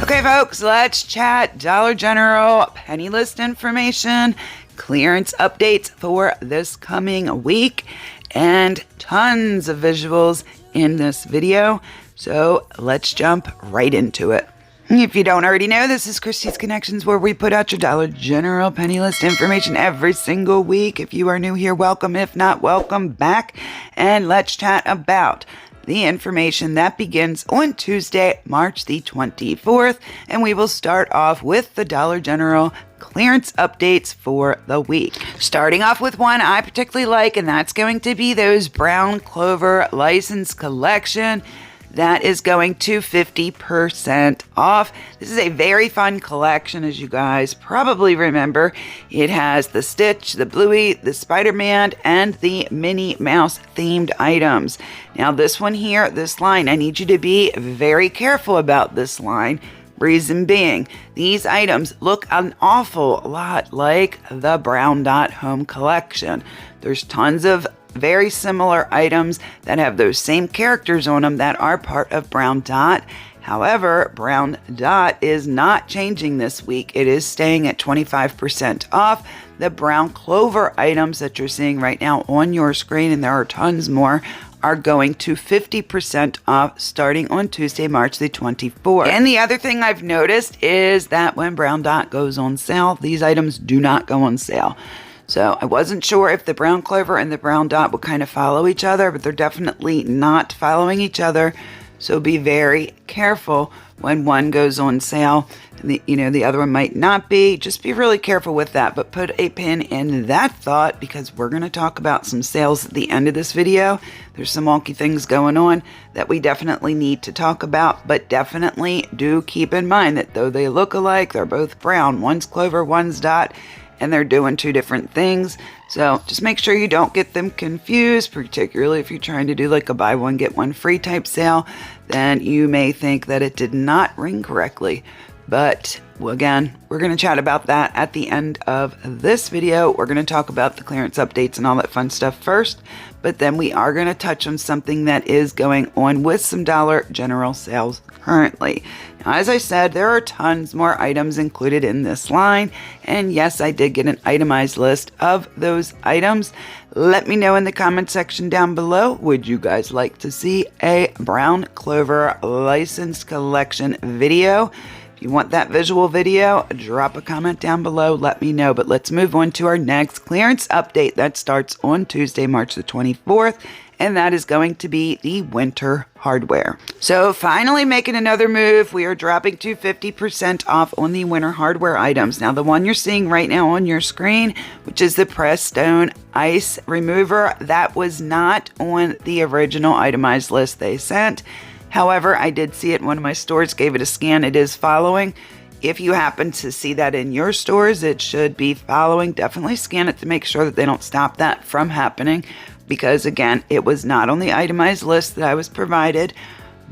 Okay, folks, let's chat Dollar General penny list information, clearance updates for this coming week, and tons of visuals in this video. So let's jump right into it. If you don't already know, this is Kristie's Connections, where we put out your Dollar General penny list information every single week. If you are new here, welcome. If not, welcome back. And let's chat about the information that begins on Tuesday, March the 24th. And we will start off with the Dollar General clearance updates for the week. Starting off with one I particularly like, and that's going to be those Brown Clover License Collection. That is going to 50% off. This is a very fun collection, as you guys probably remember. It has the Stitch, the Bluey, the Spider-Man, and the Minnie Mouse themed items. Now this one here, this line, I need you to be very careful about this line. Reason being, these items look an awful lot like the Brown Dot Home Collection. There's tons of very similar items that have those same characters on them that are part of Brown Dot. However, Brown Dot is not changing this week. It is staying at 25% off. The Brown Clover items that you're seeing right now on your screen, and there are tons more, are going to 50% off starting on Tuesday, March the 24th. And the other thing I've noticed is that when Brown Dot goes on sale, these items do not go on sale. So I wasn't sure if the Brown Clover and the Brown Dot would kind of follow each other, but they're definitely not following each other. So be very careful when one goes on sale and the other one might not be. Just be really careful with that, but put a pin in that thought because we're going to talk about some sales at the end of this video. There's some wonky things going on that we definitely need to talk about, but definitely do keep in mind that though they look alike, they're both brown. One's Clover, one's Dot, and they're doing two different things. So just make sure you don't get them confused, particularly if you're trying to do like a buy one, get one free type sale, then you may think that it did not ring correctly. But again, we're going to chat about that at the end of this video. We're going to talk about the clearance updates and all that fun stuff first, but then we are going to touch on something that is going on with some Dollar General sales currently. Now, as I said, there are tons more items included in this line, and yes, I did get an itemized list of those items. Let me know in the comment section down below, would you guys like to see a Brown Clover License Collection video? If you want that visual video, drop a comment down below, let me know. But let's move on to our next clearance update that starts on Tuesday, March the 24th, and that is going to be the winter hardware. So finally making another move, we are dropping to 50% off on the winter hardware items. Now the one you're seeing right now on your screen, which is the Pressed Stone Ice Remover, that was not on the original itemized list they sent. However, I did see it in one of my stores, gave it a scan. It is following. If you happen to see that in your stores, it should be following. Definitely scan it to make sure that they don't stop that from happening. Because again, it was not on the itemized list that I was provided,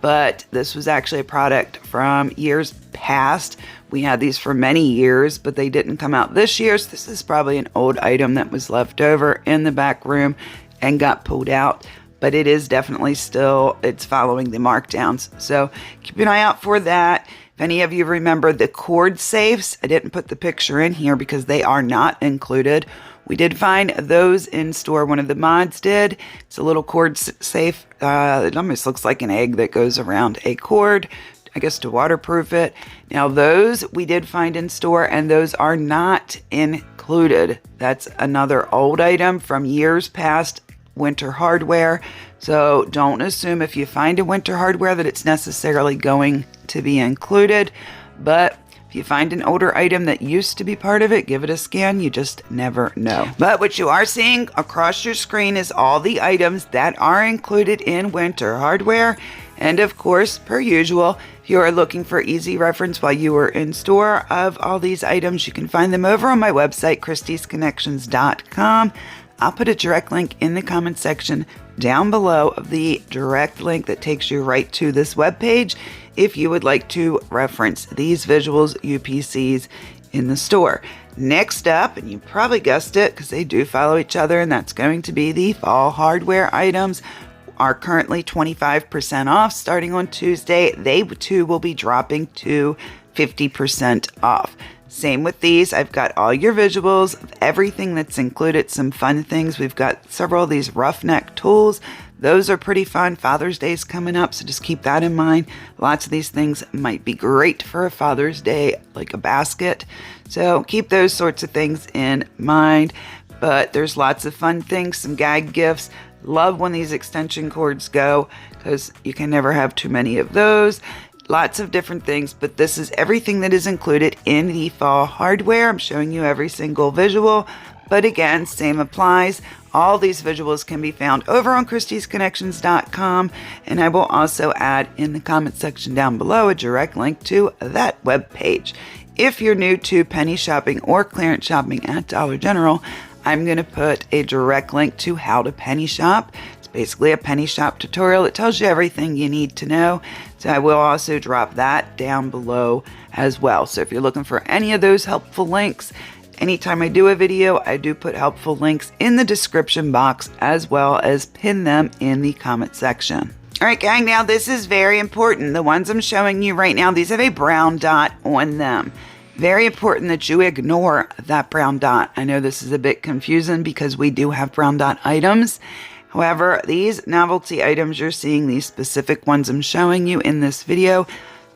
but this was actually a product from years past. We had these for many years, but they didn't come out this year. So this is probably an old item that was left over in the back room and got pulled out. But it is definitely still, it's following the markdowns. So keep an eye out for that. If any of you remember the cord safes, I didn't put the picture in here because they are not included. We did find those in store. One of the mods did. It's a little cord safe. It almost looks like an egg that goes around a cord, I guess, to waterproof it. Now those we did find in store, and those are not included. That's another old item from years past winter hardware. So don't assume if you find a winter hardware that it's necessarily going to be included. But if you find an older item that used to be part of it, give it a scan. You just never know. But what you are seeing across your screen is all the items that are included in winter hardware. And of course, per usual, if you are looking for easy reference while you are in store of all these items, you can find them over on my website, kristiesconnections.com. I'll put a direct link in the comment section down below of the direct link that takes you right to this webpage if you would like to reference these visuals, UPCs in the store. Next up, and you probably guessed it because they do follow each other, and that's going to be the fall hardware items. Are currently 25% off starting on Tuesday. They too will be dropping to 50% off. Same with these. I've got all your visuals of everything that's included, some fun things. We've got several of these roughneck tools. Those are pretty fun. Father's Day is coming up, so just keep that in mind. Lots of these things might be great for a Father's Day, like a basket. So keep those sorts of things in mind. But there's lots of fun things, some gag gifts. Love when these extension cords go, because you can never have too many of those. Lots of different things, but this is everything that is included in the fall hardware. I'm showing you every single visual, but again, same applies. All these visuals can be found over on kristiesconnections.com, and I will also add in the comment section down below a direct link to that web page. If you're new to penny shopping or clearance shopping at Dollar General, I'm going to put a direct link to how to penny shop. Basically a penny shop tutorial. It tells you everything you need to know. So I will also drop that down below as well. So if you're looking for any of those helpful links, anytime I do a video, I do put helpful links in the description box as well as pin them in the comment section. All right, gang, now this is very important. The ones I'm showing you right now, these have a brown dot on them. Very important that you ignore that brown dot. I know this is a bit confusing because we do have brown dot items. However, these novelty items you're seeing, these specific ones I'm showing you in this video,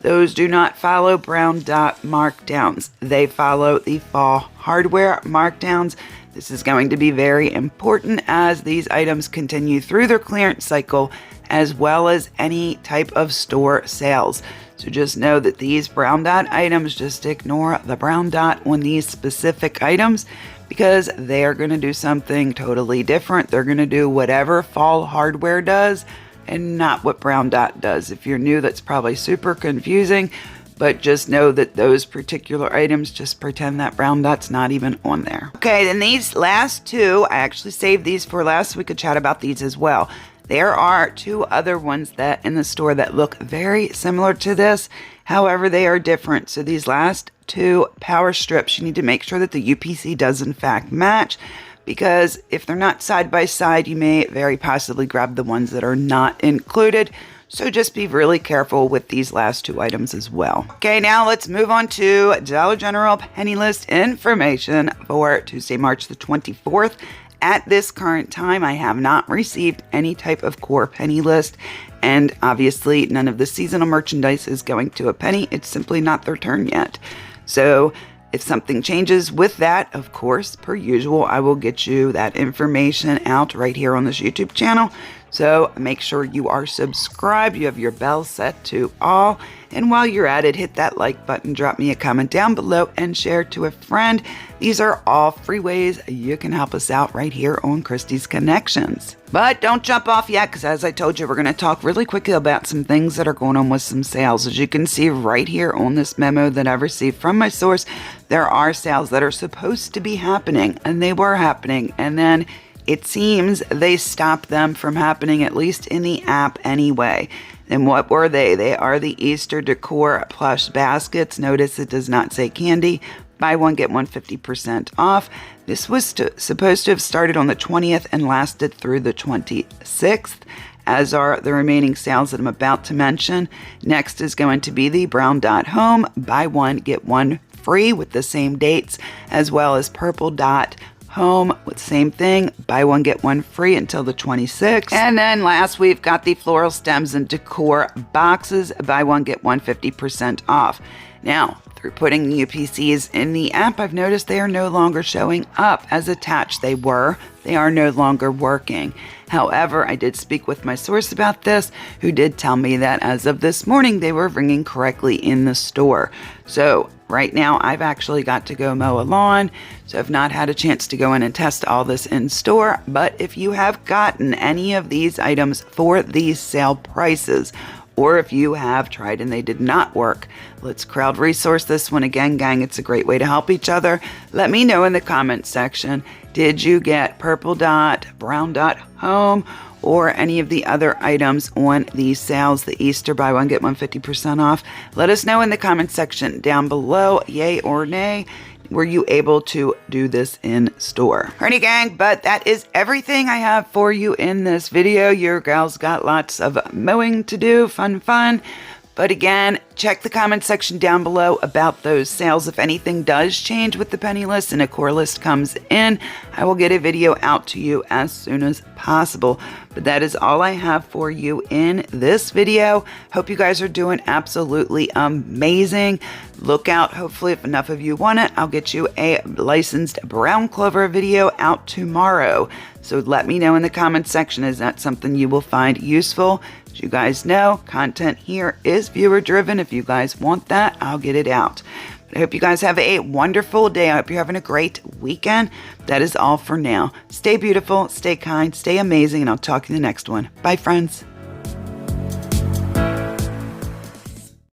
those do not follow brown dot markdowns. They follow the fall hardware markdowns. This is going to be very important as these items continue through their clearance cycle, as well as any type of store sales. So just know that these brown dot items, just ignore the brown dot on these specific items, because they are going to do something totally different. They're going to do whatever fall hardware does and not what brown dot does. If you're new, that's probably super confusing, but just know that those particular items, just pretend that brown dot's not even on there. Okay, then these last two, I actually saved these for last, so we could chat about these as well. There are two other ones that in the store that look very similar to this. However, they are different. So these last two power strips, you need to make sure that the UPC does in fact match, because if they're not side by side, you may very possibly grab the ones that are not included. So just be really careful with these last two items as well. Okay, now let's move on to Dollar General penny list information for Tuesday, March the 24th. At this current time, I have not received any type of core penny list, and obviously none of the seasonal merchandise is going to a penny. It's simply not their turn yet. So if something changes with that, of course, per usual, I will get you that information out right here on this YouTube channel. So make sure you are subscribed, you have your bell set to all, and while you're at it, hit that like button, drop me a comment down below, and share to a friend. These are all free ways you can help us out right here on Kristie's Connections. But don't jump off yet, because as I told you, we're going to talk really quickly about some things that are going on with some sales. As you can see right here on this memo that I've received from my source, there are sales that are supposed to be happening, and they were happening, and then it seems they stopped them from happening, at least in the app anyway. And what were they? They are the Easter decor plush baskets. Notice it does not say candy. Buy one, get one 50% off. This was supposed to have started on the 20th and lasted through the 26th, as are the remaining sales that I'm about to mention. Next is going to be the Brown Dot Home. Buy one, get one free with the same dates, as well as Purple Dot Home with same thing, buy one get one free until the 26th. And then last we've got the floral stems and decor boxes, buy one get one 50% off. Now through putting the UPCs in the app, I've noticed they are no longer showing up as attached. They are no longer working. However, I did speak with my source about this, who did tell me that as of this morning, they were ringing correctly in the store. So right now, I've actually got to go mow a lawn, so I've not had a chance to go in and test all this in store. But if you have gotten any of these items for these sale prices, or if you have tried and they did not work, let's crowd resource this one again, gang. It's a great way to help each other. Let me know in the comments section, did you get Purple Dot, Brown Dot Home, or any of the other items on these sales, the Easter buy one, get one 50% off? Let us know in the comments section down below, yay or nay. Were you able to do this in store? Alrighty, gang, but that is everything I have for you in this video. Your gals got lots of mowing to do, fun. But again, check the comment section down below about those sales. If anything does change with the penny list and a core list comes in, I will get a video out to you as soon as possible. But that is all I have for you in this video. Hope you guys are doing absolutely amazing. Look out, hopefully if enough of you want it, I'll get you a licensed brown clover video out tomorrow. So let me know in the comment section, is that something you will find useful? As you guys know, content here is viewer driven. If you guys want that, I'll get it out. I hope you guys have a wonderful day. I hope you're having a great weekend. That is all for now. Stay beautiful, stay kind, stay amazing, and I'll talk to you in the next one. Bye, friends.